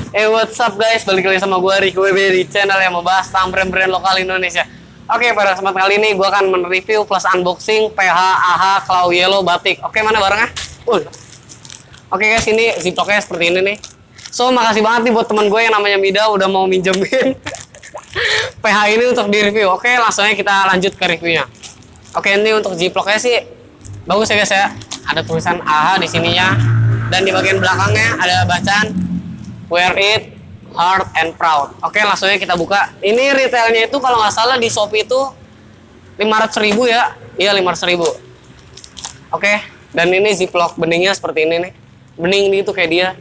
What's up guys, balik lagi sama gue Ricky WB di channel yang membahas tentang brand-brand lokal Indonesia. Oke, pada kesempatan kali ini gue akan mereview plus unboxing PH AHA Claw Yellow Batik. Oke, mana barangnya? Oke guys, ini ziplocknya seperti ini nih. So, makasih banget nih buat teman gue yang namanya Mida udah mau minjemin PH ini untuk di-review. Oke, langsung aja kita lanjut ke reviewnya. Oke, ini untuk ziplocknya sih bagus ya guys ya. Ada tulisan AHA di sininya. Dan di bagian belakangnya ada bacaan Wear it hard and proud. Oke, langsung aja kita buka. Ini retailnya itu kalau nggak salah di Shopee itu 500.000 ya. Iya, 500.000. Oke, dan ini ziplock beningnya seperti ini nih. Bening itu kayak dia.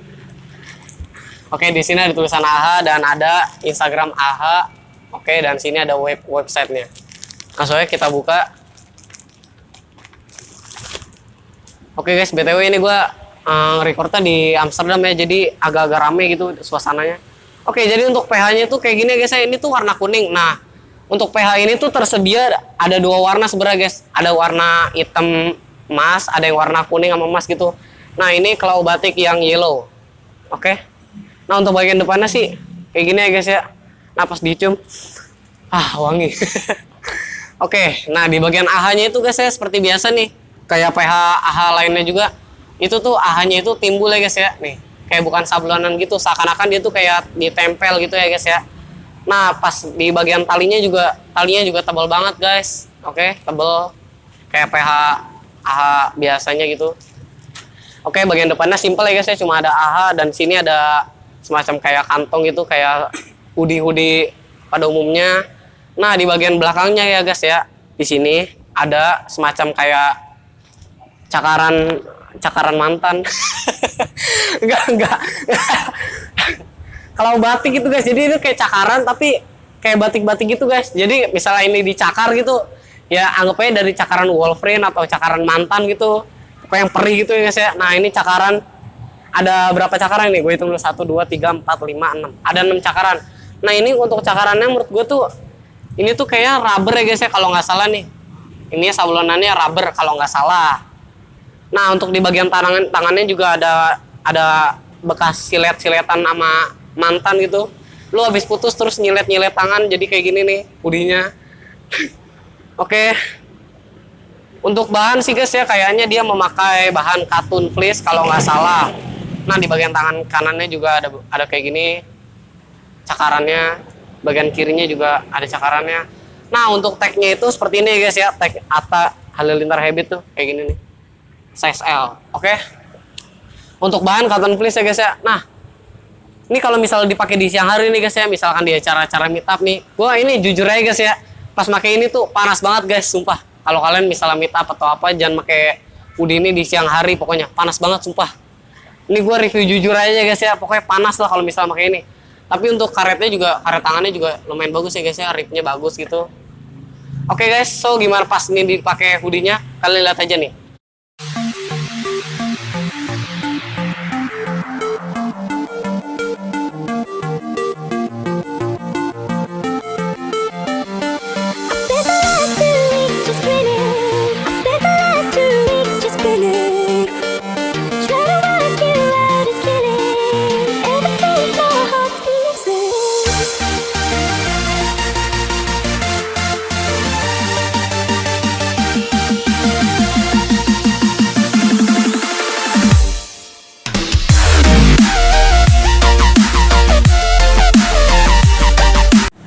Oke, di sini ada tulisan AHA dan ada Instagram AHA. Oke, dan sini ada websitenya. Langsung aja kita buka. Oke guys, BTW ini gua recordnya di Amsterdam ya, jadi agak-agak rame gitu suasananya. Oke, jadi untuk PH-nya tuh kayak gini guys ya, ini tuh warna kuning. Nah, untuk PH ini tuh tersedia ada dua warna sebenarnya guys. Ada warna hitam emas, ada yang warna kuning sama emas gitu. Nah, ini Claw Batik yang yellow. Oke. Nah, untuk bagian depannya sih kayak gini ya guys ya. Nah, pas dicium, wangi. Oke, nah di bagian AHA-nya itu guys ya seperti biasa nih. Kayak PH AHA lainnya juga. Itu tuh AHA-nya itu timbul ya guys ya. Nih, kayak bukan sablonan gitu, seakan-akan dia tuh kayak ditempel gitu ya guys ya. Nah, pas di bagian talinya juga tebal banget guys. Oke, tebal kayak PH AHA biasanya gitu. Oke, bagian depannya simple ya guys ya, cuma ada AHA dan sini ada semacam kayak kantong gitu, kayak hoodie pada umumnya. Nah, di bagian belakangnya ya guys ya, di sini ada semacam kayak cakaran mantan. enggak. Kalau batik gitu guys, jadi itu kayak cakaran tapi kayak batik-batik gitu guys. Jadi misalnya ini dicakar gitu, ya anggap aja dari cakaran Wolverine atau cakaran mantan gitu, kayak yang perih gitu ya guys ya. Nah, ini cakaran, ada berapa cakaran nih? Gue hitung dulu, 1, 2, 3, 4, 5, 6. Ada 6 cakaran. Nah, ini untuk cakarannya menurut gue tuh ini tuh kayak rubber ya guys ya, kalau nggak salah nih. Ini sablonannya rubber kalau nggak salah. Nah, untuk di bagian tangannya juga ada bekas silet-siletan sama mantan gitu. Lu habis putus terus nyilet-nyilet tangan jadi kayak gini nih hoodie-nya. Oke. Untuk bahan sih guys ya, kayaknya dia memakai bahan katun fleece kalau nggak salah. Nah, di bagian tangan kanannya juga ada kayak gini cakarannya. Bagian kirinya juga ada cakarannya. Nah, untuk tag-nya itu seperti ini ya guys ya, tag Atta Halilintar Habit tuh kayak gini nih. Size L, oke. Untuk bahan cotton fleece ya guys ya. Nah, ini kalau misalnya dipakai di siang hari nih guys ya, misalkan di acara-acara meet up nih, gua ini jujur aja guys ya, pas pakai ini tuh panas banget guys, sumpah. Kalau kalian misalnya meet up atau apa, jangan pakai hoodie ini di siang hari, pokoknya panas banget sumpah. Ini gua review jujur aja guys ya, pokoknya panas lah kalau misalnya pakai ini. Tapi untuk karet tangannya juga lumayan bagus ya guys ya, ripnya bagus gitu. Oke guys, so gimana pas ini dipakai hoodie-nya? Kalian lihat aja nih.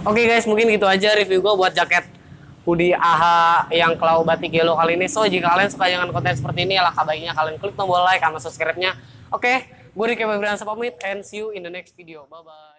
Oke guys, mungkin gitu aja review gue buat jaket hoodie AHA yang Claw Batik Yellow kali ini. So, jika kalian suka dengan konten seperti ini, alangkah baiknya kalian klik tombol like sama subscribe-nya. Oke, gue Ricky Febriansa pamit and see you in the next video. Bye-bye.